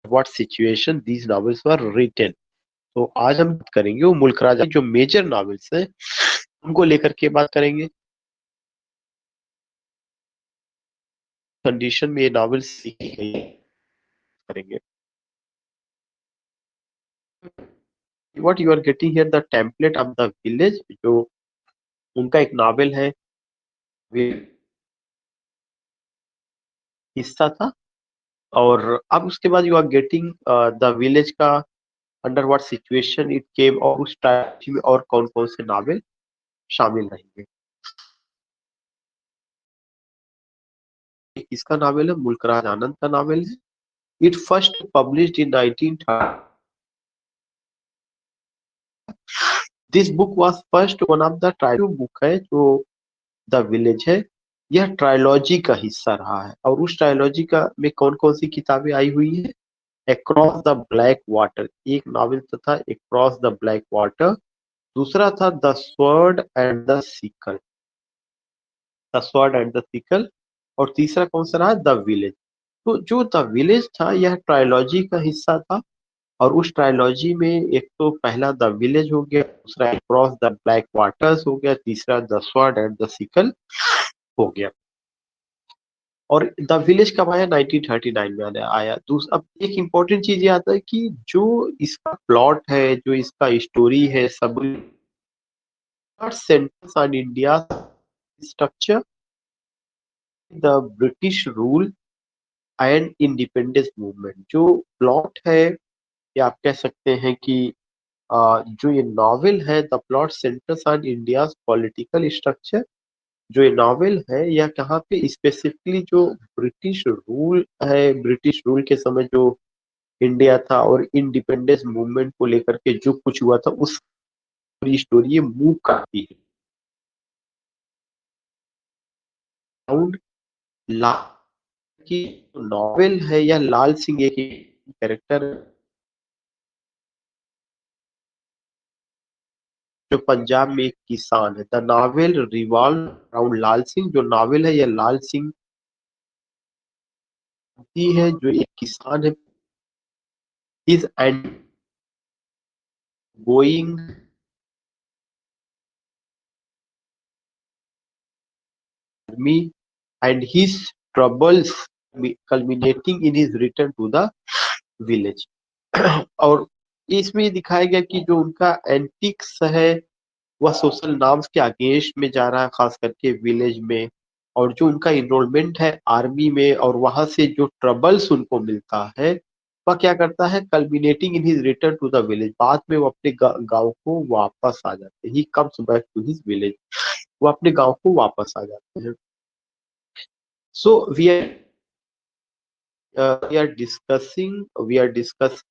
What situation these novels were written. तो आज हम बात करेंगे वो मुल्क राजा जो मेजर नॉवेल्स हैं उनको लेकर के बात करेंगे। कंडीशन में ये नॉवेल्स लिखी गई करेंगे। What you are getting here the template of the village, जो उनका एक नॉवेल है, वे हिस्सा था। और अब उसके बाद you are getting the village का under what situation it came, और उस टाइम में और कौन कौन से नॉवेल शामिल रहेंगे। इसका नॉवेल है मुल्कराज आनंद का नॉवेल है। It first published in 1930। This book was first one of the trilogy book है जो द विलेज है। यह ट्रायोलॉजी का हिस्सा रहा है। और उस ट्रायोलॉजी का में कौन कौन सी किताबें आई हुई है। अक्रॉस द ब्लैक वाटर एक नॉवेल तो था, अक्रॉस द ब्लैक वाटर। दूसरा था the sword and the sickle, the sword and the sickle. और तीसरा कौन सा रहा, द विलेज। तो जो द विलेज था यह ट्रायोलॉजी का हिस्सा था। और उस ट्रायोलॉजी में एक तो पहला द विलेज हो गया, दूसरा अक्रॉस द ब्लैक वाटर्स हो गया, तीसरा the sword and the sickle हो गया। और द विलेज कब आया, 1939 में आया। दूसरा, अब एक इम्पोर्टेंट चीज ये आता है कि जो इसका प्लॉट है, जो इसका स्टोरी है, सब centres on India structure, the British rule and independence movement. जो प्लॉट है, या आप कह सकते हैं कि जो ये नॉवेल है, the plot centres on India political structure. जो ये नॉवेल है यह कहाँ पे स्पेसिफिकली जो ब्रिटिश रूल है, ब्रिटिश रूल के समय जो इंडिया था और इंडिपेंडेंस मूवमेंट को लेकर के जो कुछ हुआ था उस पूरी स्टोरी ये मूव करती है अराउंड लाल की। नॉवेल है या लाल सिंह एक कैरेक्टर जो पंजाब में एक किसान है। द नॉवेल रिवॉल्व अराउंड लाल सिंह। जो नॉवेल है यह लाल सिंह की है, जो एक किसान है। Is and going army and his troubles culminating in his return to the village। और इसमें ये दिखाया गया कि जो उनका एंटिक्स है वह सोशल नॉर्म्स के अगेंस्ट में जा रहा है, खास करके विलेज में। और जो उनका इनरोलमेंट है आर्मी में, और वहां से जो ट्रबल्स उनको मिलता है, वह क्या करता है, culminating in his return to the village. बाद में वो अपने गांव को वापस आ जाते हैं। He comes back to his village. वो अपने गांव को वापस आ जाते हैं। So we are discuss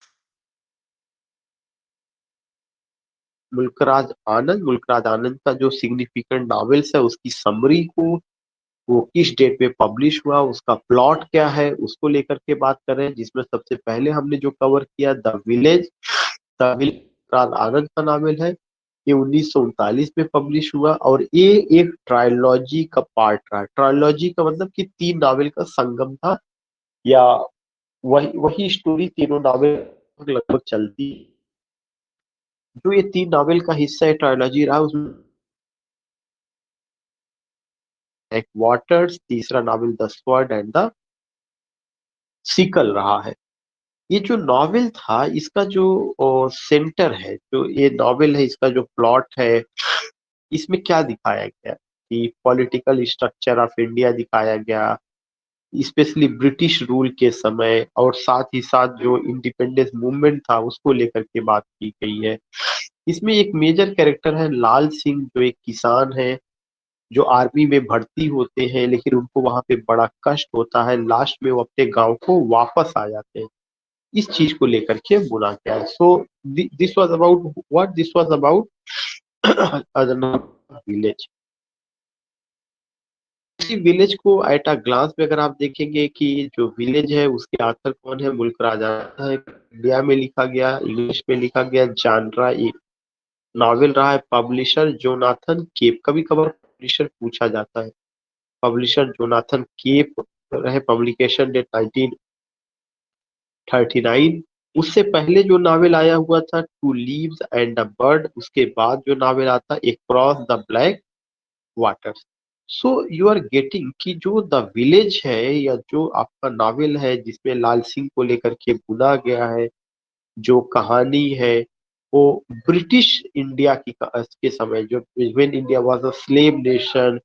Mulk Raj Anand का जो सिग्निफिकेंट नॉवेल्स है उसकी समरी को, वो किस डेट पे पब्लिश हुआ, उसका प्लॉट क्या है, उसको लेकर के बात कर रहे हैं। जिसमें सबसे पहले हमने जो कवर किया द विलेज। द विलेज आनंद का नॉवेल है। ये 1939 में पब्लिश हुआ और ये एक ट्रायोलॉजी का पार्ट रहा। ट्रायोलॉजी का मतलब कि तीन नॉवेल का संगम था, या वही वही स्टोरी तीनों नॉवेल लगभग चलती। जो ये तीन नॉवेल का हिस्सा है ट्रायोलॉजी रहा, उसमें एक वाटर्स, तीसरा novel the sword and the sickle रहा है। ये जो नॉवेल था इसका जो सेंटर है, जो ये नॉवेल है इसका जो प्लॉट है, इसमें क्या दिखाया गया कि पॉलिटिकल स्ट्रक्चर ऑफ इंडिया दिखाया गया, स्पेशली ब्रिटिश रूल के समय। और साथ ही साथ जो इंडिपेंडेंस मूवमेंट था उसको लेकर के बात की गई है। इसमें एक मेजर कैरेक्टर है लाल सिंह, जो एक किसान है, जो आर्मी में भर्ती होते हैं, लेकिन उनको वहां पे बड़ा कष्ट होता है। लास्ट में वो अपने गांव को वापस आ जाते हैं। इस चीज को लेकर के बोला गया है। So this was about what this was about village. इसी विलेज को एट अ ग्लांस में अगर आप देखेंगे कि जो विलेज है उसके आथर कौन है, मुल्क राजा है। इंडिया में लिखा गया, इंग्लिश में लिखा गया, जानरा नॉवेल रहा है। Publisher Jonathan Cape. कभी कभार पब्लिशर पूछा जाता है। पब्लिशर जोनाथन केप रहे, पब्लिकेशन डेट 1939। उससे पहले जो नावल आया हुआ था two leaves and a bird, उसके बाद जो नावल आता across the black waters. So you are getting कि जो द विलेज है या जो आपका नावल है जिसमें लाल सिंह को लेकर के बुना गया है, जो कहानी है वो ब्रिटिश इंडिया की के समय, जो when India was a slave nation,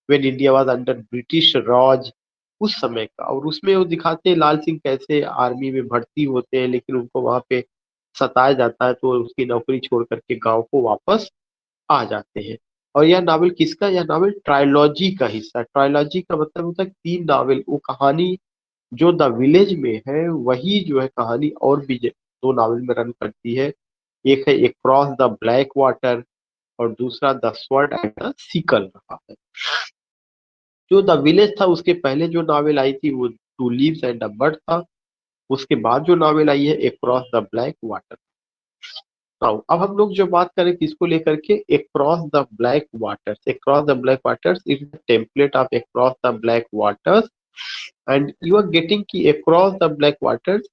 when India was under British Raj, उस समय का। और उसमें वो दिखाते हैं लाल सिंह कैसे आर्मी में भर्ती होते हैं, लेकिन उनको वहां पे सताया जाता है तो उसकी नौकरी छोड़ करके गांव को वापस आ जाते हैं। और यह नावल किसका, यह नावल ट्रायोलॉजी का हिस्सा। ट्रायोलॉजी का मतलब होता है तीन नावल, वो कहानी जो द विलेज में है वही जो है कहानी और भी दो नावल में रन करती है। एक है एक क्रॉस द ब्लैक वाटर और दूसरा the sword and the sickle रहा है। जो द विलेज था उसके पहले जो नावल आई थी वो two leaves and a bird था। उसके बाद जो नावल आई है एक क्रॉस द ब्लैक वाटर। अब हम लोग जो बात करें किसको लेकर के, across the black waters. Across the black waters is the template of across the black waters, and you are getting कि across the black waters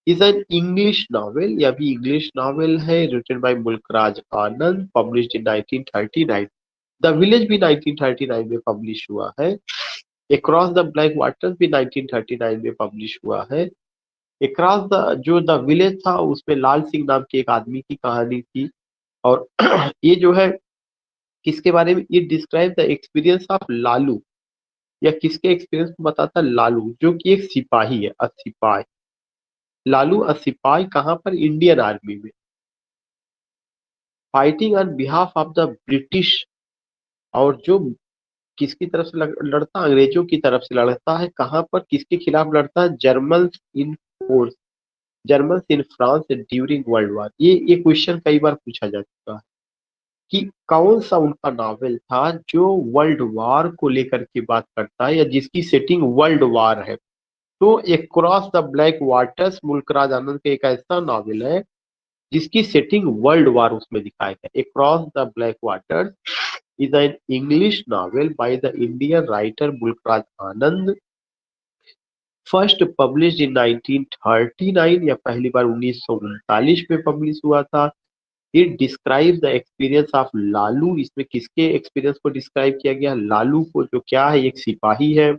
is an English novel. यह भी इंग्लिश नॉवेल है, written by Mulk Raj Anand, published in 1939। The village भी 1939 में publish हुआ है। Across the black waters भी 1939 में पब्लिश हुआ है। अक्रॉस द जो द विलेज था उसमें लाल सिंह नाम के एक आदमी की कहानी थी। और ये जो है किसके बारे में, ये describe the experience of Lalu, या किसके एक्सपीरियंस को बताता है, लालू जो कि एक सिपाही है, अ सिपाही। लालू अ सिपाही कहाँ पर, इंडियन आर्मी में, fighting on behalf of the British. और जो किसकी तरफ से लड़ता है, अंग्रेजों की तरफ से लड़ता है। कहाँ पर किसके खिलाफ लड़ता है, German in force, German in France during world वार। ये क्वेश्चन कई बार पूछा जा चुका है कि कौन सा उनका नावल था जो वर्ल्ड वार को लेकर के बात करता है या जिसकी सेटिंग वर्ल्ड वार है। तो across the black waters Mulk Raj Anand का एक ऐसा नावल है जिसकी सेटिंग वर्ल्ड वार उसमें दिखाया गया। एक cross the black waters is an English novel by the Indian writer Mulk Raj Anand, first published in 1939 या पहली बार 1939 में पब्लिश हुआ था। It describe the experience of Lalu. इसमें किसके एक्सपीरियंस को डिस्क्राइब किया गया, लालू को, जो क्या है एक सिपाही है।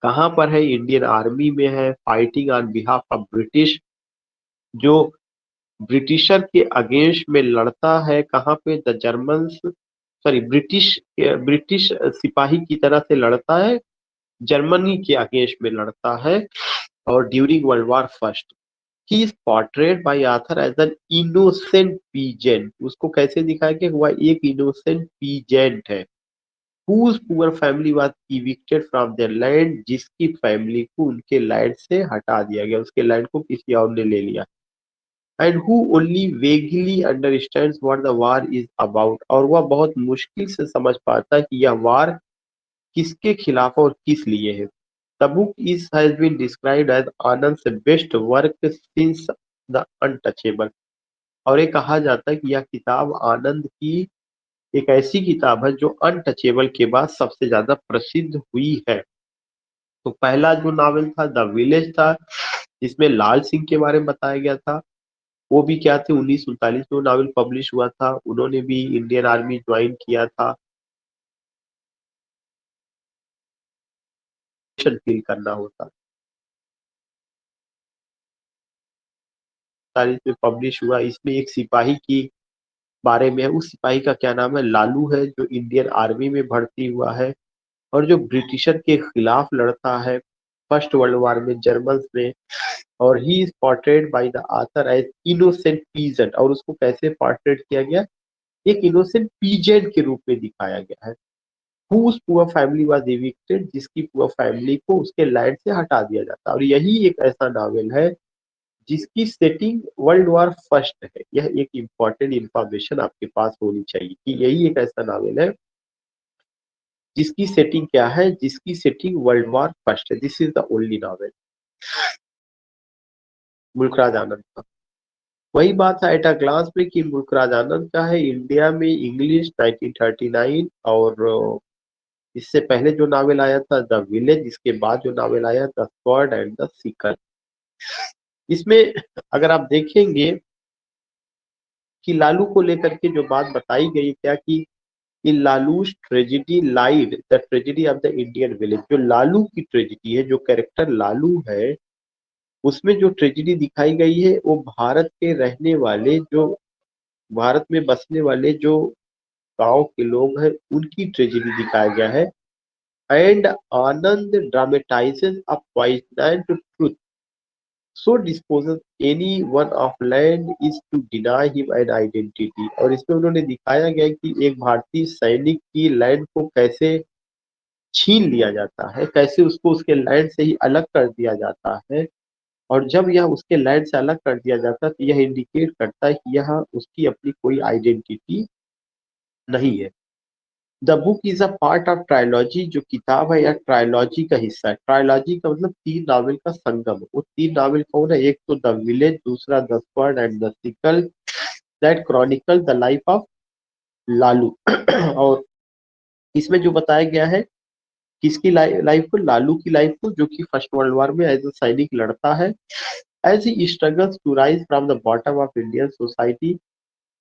कहाँ पर है, इंडियन आर्मी में है, fighting on behalf of British, जो ब्रिटिशर के अगेंस्ट में लड़ता है। कहाँ पे, the German, sorry British, British सिपाही की तरह से लड़ता है, जर्मनी के अगेंस्ट में लड़ता है। और during world war first he is portrayed by author as an innocent peasant. उसको कैसे दिखाया गया, हुआ एक इनोसेंट पीजेंट है। whose poor family was evicted from their land, जिसकी फैमिली को उनके लैंड से हटा दिया गया, उसके लैंड को किसी और ने ले लिया। And who only vaguely understands what the war is about, और वह बहुत मुश्किल से समझ पाता है कि यह वार किसके खिलाफ और किस लिए है। The book is has been described as Anand's best work since the untouchable. और ये कहा जाता है कि यह किताब आनंद की एक ऐसी किताब है जो अनटचेबल के बाद सबसे ज्यादा प्रसिद्ध हुई है। तो पहला जो नावल था द विलेज था, जिसमें लाल सिंह के बारे में बताया गया था। वो भी क्या थे, 1939 में वो नावल पब्लिश हुआ था। उन्होंने भी इंडियन आर्मी ज्वाइन किया था, फील करना होता। 40 में पब्लिश हुआ। इसमें एक सिपाही की बारे में है। उस सिपाही का क्या नाम है, लालू है, जो इंडियन आर्मी में भर्ती हुआ है और जो ब्रिटिशर के खिलाफ लड़ता है फर्स्ट वर्ल्ड वार में जर्मन में। और he is portrayed by the author as innocent peasant. और उसको कैसे पोर्ट्रेट किया गया, एक इनोसेंट पीजेंट के रूप में दिखाया गया है। whose poor family was evicted, जिसकी पुअर फैमिली को उसके लैंड से हटा दिया जाता है। और यही एक ऐसा नावल है जिसकी सेटिंग वर्ल्ड वॉर फर्स्ट है। यह एक इंपॉर्टेंट इंफॉर्मेशन आपके पास होनी चाहिए कि यही एक ऐसा नावल है जिसकी सेटिंग क्या है, जिसकी सेटिंग वर्ल्ड वॉर फर्स्ट है। This is the only novel, Mulk Raj Anand का। वही बात है एट अ ग्लांस में कि मुल्कराज आनंद का है इंडिया में इंग्लिश 1939 और इससे पहले जो नावल आया था द विलेज, इसके बाद जो नावल आया the sword and the seeker. इसमें अगर आप देखेंगे कि लालू को लेकर के जो बात बताई गई क्या कि in Lalu's tragedy lied the tragedy of the Indian village. जो लालू की ट्रेजिडी है, जो कैरेक्टर लालू है, उसमें जो ट्रेजिडी दिखाई गई है वो भारत के रहने वाले जो भारत में बसने वाले जो गांव के लोग हैं उनकी ट्रेजिडी दिखाया गया है। And Anand dramatises a poison to truth so disposes any one of land is to deny him an identity. और इसमें उन्होंने दिखाया गया कि एक भारतीय सैनिक की लैंड को कैसे छीन लिया जाता है, कैसे उसको उसके लैंड से ही अलग कर दिया जाता है। और जब यह उसके लैंड से अलग कर दिया जाता है तो यह इंडिकेट करता है कि यह उसकी अपनी कोई आइडेंटिटी नहीं है। The book is a part of trilogy. जो किताब है यह ट्रायोलॉजी का हिस्सा है। ट्रायोलॉजी का मतलब तीन नावल का संगम। वो तीन नावल कौन है? एक तो द विलेज, दूसरा the sword and the sickle that Chronicle the life of Lalu. और इसमें जो बताया गया है किसकी लाइफ को? लालू की लाइफ को, जो कि फर्स्ट वर्ल्ड वॉर में एज ए सैनिक लड़ता है। As he struggles to rise from the bottom of Indian society,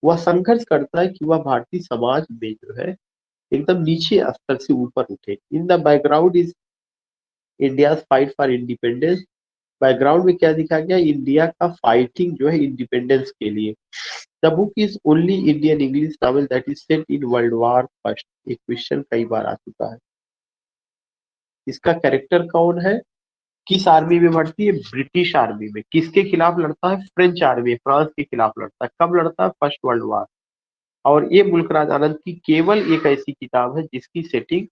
वह संघर्ष करता है कि वह भारतीय समाज में जो है एकदम नीचे स्तर से ऊपर उठे। In the background is India fight for independence. Background में क्या दिखा गया? इंडिया का फाइटिंग जो है इंडिपेंडेंस के लिए। The book is only Indian English novel that is set in world war first. एक क्वेश्चन कई बार आ चुका है। इसका कैरेक्टर कौन है? किस आर्मी में भर्ती है? ब्रिटिश आर्मी में। किसके खिलाफ लड़ता है? फ्रेंच आर्मी, फ्रांस के खिलाफ लड़ता है। कब लड़ता है? First world war. और ये मुल्कराज आनंद की केवल एक ऐसी किताब है जिसकी सेटिंग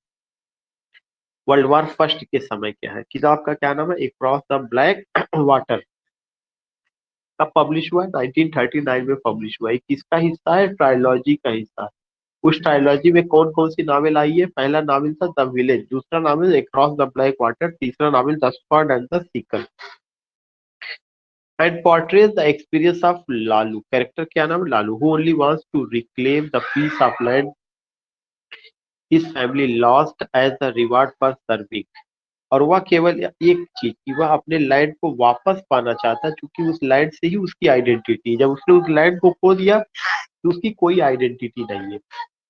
वर्ल्ड वॉर फर्स्ट के समय क्या है। किताब का क्या नाम है? एक क्रॉस द ब्लैक वाटर। कब पब्लिश हुआ है? 1939 में पब्लिश हुआ है। किसका हिस्सा है? ट्रायोलॉजी का हिस्सा है। उस ट्रायोलॉजी में कौन कौन सी नावल आई है? पहला नावल था द विलेज, दूसरा novel across the black water, तीसरा novel the sword and the sickle. And portrays the experience of Lalu. Character क्या नाम है? Lalu, who only wants to reclaim the piece of land his family lost as the reward for serving. और वह केवल एक चीज कि वह अपने लैंड को वापस पाना चाहता है, क्योंकि उस लैंड से ही उसकी आइडेंटिटी। जब उसने उस लैंड को खो दिया तो उसकी कोई आइडेंटिटी नहीं है।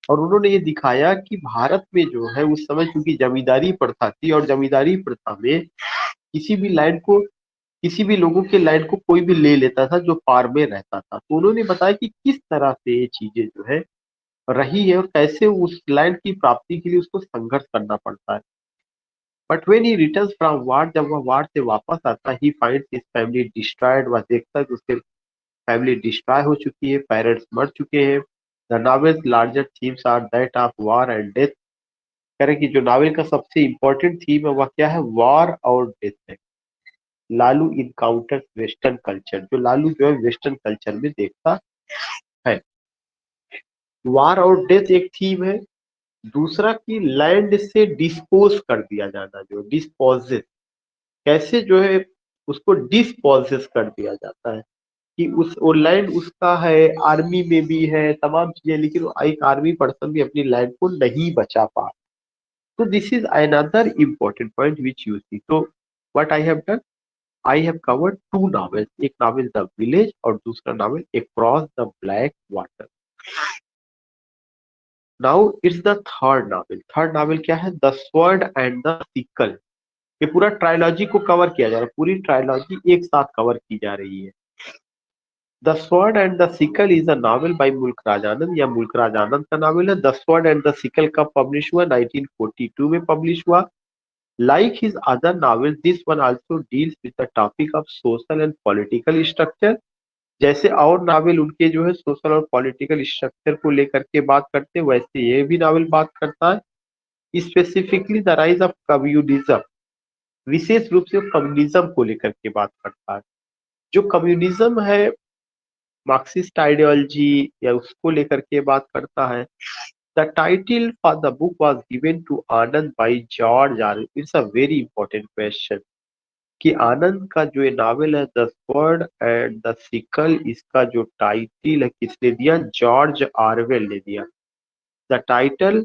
और उन्होंने ये दिखाया कि भारत में जो है उस समय चूंकि जमींदारी प्रथा थी, और जमींदारी प्रथा में किसी भी लैंड को, किसी भी लोगों के लैंड को कोई भी ले लेता था जो पार में रहता था। तो उन्होंने बताया कि किस तरह से ये चीजें जो है रही है और कैसे उस लैंड की प्राप्ति के लिए उसको संघर्ष करना पड़ता है। But when he returns from war, जब वह वार से वापस आता है, he finds his family destroyed. वह देखता है कि उसके फैमिली डिस्ट्रॉय हो चुकी है, पेरेंट्स मर चुके हैं। The novel's larger themes are that of war and death. कह रहे कि जो नॉवेल का सबसे इंपॉर्टेंट थीम है वह क्या है? वॉर और डेथ है। Lalu encounters western culture. जो लालू जो है वेस्टर्न कल्चर में देखता है। वार और डेथ एक थीम है। दूसरा कि लैंड से डिस्पोज कर दिया जाना, जो डिस्पोजेस, कैसे जो है उसको डिस्पोजेस कर दिया जाता है कि उस वो लैंड उसका है, आर्मी में भी है तमाम चीजें, लेकिन वो एक आर्मी पर्सन भी अपनी लैंड को नहीं बचा पा। तो this is another important point which you see. तो what I have done, I have covered two novels. एक नॉवेल द विलेज और दूसरा novel across the black water. Now it's the third novel. Third novel क्या है? The sword and the sickle. ये पूरा trilogy को cover किया जा रहा है, पूरी ट्रायोलॉजी एक साथ कवर की जा रही है। The sword and the sickle is a novel by मुल्क राज आनंद। या मुल्क राज आनंद का नॉवेल है। The sword and the sickle कब पब्लिश हुआ? 1942 में पब्लिश हुआ। Like his other novel, this one also deals with the topic of social and political structure. जैसे और नावल उनके जो है सोशल और पॉलिटिकल स्ट्रक्चर को लेकर के बात करते हैं, वैसे ये भी नावल बात करता है specifically the rise of communism. विशेष रूप से कम्युनिज्म को लेकर के बात करता है। जो कम्युनिज्म है, मार्क्सिस्ट आइडियोलॉजी, या उसको लेकर के बात करता है। The title for the book was given to Anand by George R. It's a very important question. कि आनंद का जो ये नावल है the sword and the sickle, इसका जो टाइटल है किसने दिया? जॉर्ज ऑरवेल ने दिया। The title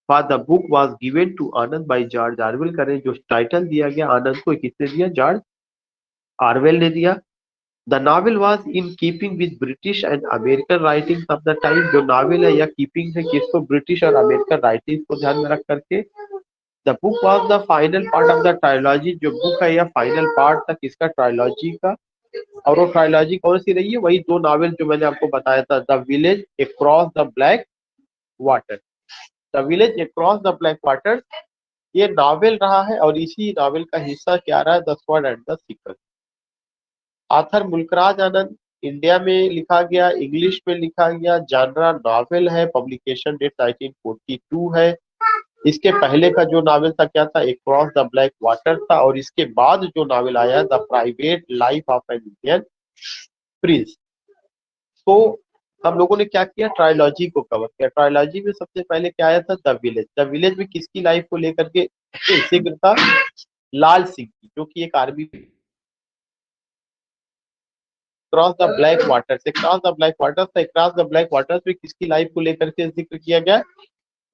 for the book was given to Anand by George Orwell. करें जो टाइटल दिया गया आनंद को, किसने दिया? जॉर्ज ऑरवेल ने दिया। The novel was in keeping with British and American writings of the time. जो नावल है या कीपिंग है किसको? ब्रिटिश और अमेरिकन राइटिंग्स को ध्यान में रख करके। The book was the final part of the trilogy. जो बुक है यह फाइनल पार्ट तक इसका ट्रायोलॉजी का। और वो ट्रायोलॉजी कौन सी रही है? वही दो नावल जो मैंने आपको बताया था, the village across the black water. The village across the black water ये नावल रहा है, और इसी नावल का हिस्सा क्या रहा है? The sword and the sickle. Author Mulkraj Anand, India में लिखा गया, इंग्लिश में लिखा गया, जानरा नावल है, पब्लिकेशन डेट 1942 है। इसके पहले का जो नावल था क्या था? अक्रॉस द ब्लैक वाटर था। और इसके बाद जो नावल आया the private life of an Indian Prince. तो हम लोगों ने क्या किया? ट्रायोलॉजी को कवर किया। ट्रायोलॉजी में सबसे पहले क्या आया था? The village. द विलेज में किसकी लाइफ को लेकर के जिक्र था? लाल सिंह की, जो कि एक army. Cross the black water से, क्रॉस द ब्लैक वाटर से, क्रॉस द ब्लैक वाटर में किसकी लाइफ को लेकर के जिक्र किया गया?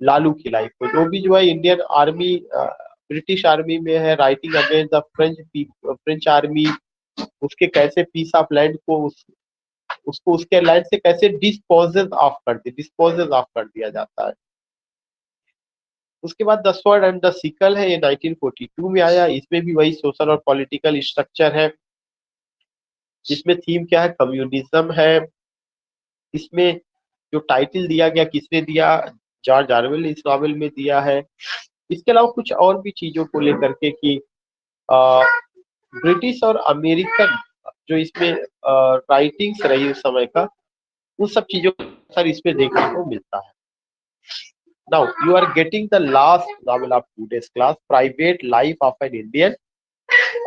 लालू की लाइफ को, जो भी जो है इंडियन आर्मी, ब्रिटिश आर्मी में है, writing against the French army. उसके कैसे पीस ऑफ लैंड को उसको उसके लैंड से कैसे डिस्पोजेस ऑफ कर दिया जाता है। उसके बाद the sword and the sickle है, ये 1942 में आया। इसमें भी वही सोशल और पॉलिटिकल स्ट्रक्चर है, जिसमें थीम क्या है? कम्युनिज्म है। इसमें जो टाइटल दिया गया किसने दिया? जॉर्ज ऑरवेल ने इस नॉवेल में दिया है। इसके अलावा कुछ और भी चीजों को लेकर के कि ब्रिटिश और अमेरिकन जो इसमें राइटिंग्स रही उस समय का, उन सब चीजों का असर इसमें देखने को मिलता है। Now you are getting the last novel of today's class, private life of an Indian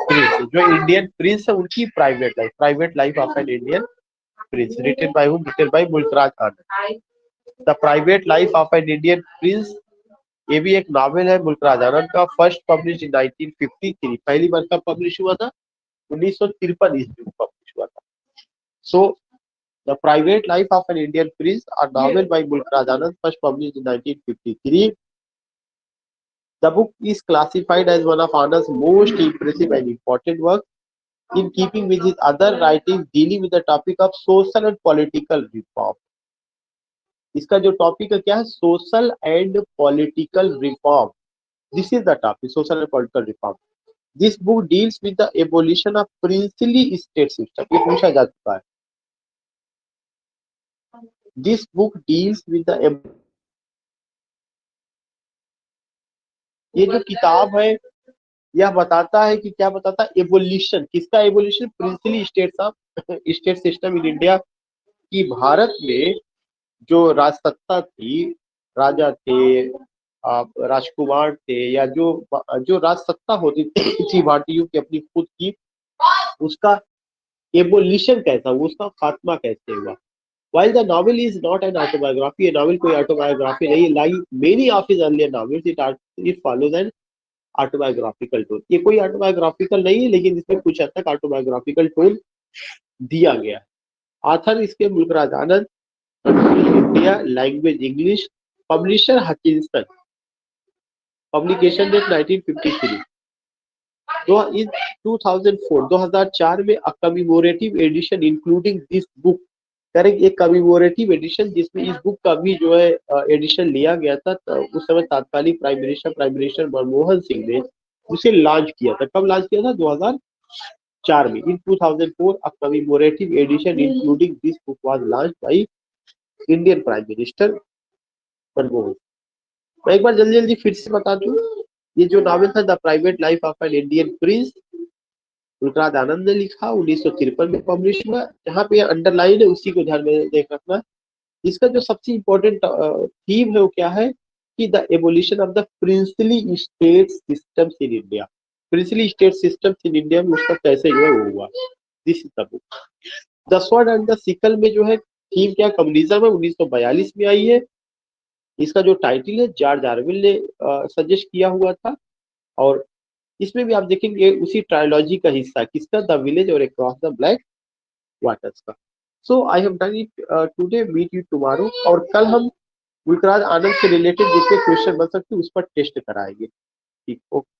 prince. जो इंडियन प्रिंस है उनकी private life of an Indian prince, written by whom? Written by Mulk Raj Anand. The private life of an Indian prince, ये भी एक novel है मुल्कराज आनंद का। First publish in 1953, पहली बार कब पब्लिश हुआ था? 1953 ईस्वी में पब्लिश हुआ था। So the private life of an Indian Prince, a novel by Mulk Raj Anand, first publish in 1953। The book is classified as one of Anand's most impressive and important works, in keeping with his other writings dealing with the topic of social and political reform. इसका जो topic है क्या है? Social and political reform. This is the topic, social and political reform. This book deals with the abolition of princely state system. ये पूछा जा चुका है। This book deals with the, ये जो किताब है यह बताता है कि क्या बताता है? एवोल्यूशन। किसका evolution? Princely states of state system in India. कि भारत में जो राजसत्ता थी, राजा थे, राजकुमार थे, या जो जो राजसत्ता होती थी भारतीयों की अपनी खुद की, उसका एवोल्यूशन कैसा हुआ, उसका खात्मा कैसे हुआ। While the novel is not an autobiography, ये नॉवल कोई ऑटोबायोग्राफी नहीं है। Like many of his earlier novels, it follows an autobiographical tone. ये कोई ऑटोबायोग्राफिकल नहीं है, लेकिन इसमें कुछ हद तक ऑटोबायोग्राफिकल टोन दिया गया है। ऑथर इसके Mulk Raj Anand, India, language English, publisher Hutchinson, publication date 1953। Though in 2004 में a commemorative edition including this book, correct, एक कमेमोरेटिव एडिशन जिसमें इस बुक का भी जो है एडिशन लिया गया था। तो उस समय तात्कालिक प्राइम मिनिस्टर मनमोहन सिंह ने उसे लॉन्च किया था। कब लॉन्च किया था? 2004 में। In 2004 a commemorative edition including this book was launched by Indian prime minister Manmohan. मैं एक बार जल्दी जल्दी फिर से बता दूं, ये जो नॉवेल था the private life of an Indian prince, Mulk Raj Anand ने लिखा, 1953 में पब्लिश हुआ। जहाँ पे अंडरलाइन है उसी को ध्यान में देख रखना। इसका जो सबसे इम्पोर्टेंट थीम है वो क्या है? कि the evolution of the princely state systems in India. Princely state systems in India में उसका कैसे जो है वो हुआ। This is the book. The sword and the sickle में जो है थीम क्या? कम्युनिज्म है, 1942 में आई है। इसका जो टाइटल है जॉर्ज ऑरवेल ने सजेस्ट किया हुआ था। और इसमें भी आप देखेंगे उसी ट्रायोलॉजी का हिस्सा किसका, द विलेज और अक्रॉस द ब्लैक वाटर्स का। So I have done it today, meet you tomorrow. और कल हम गुलकराज आनंद से रिलेटेड जितने क्वेश्चन बन सकते हैं उस पर टेस्ट कराएंगे। ठीक, ओके।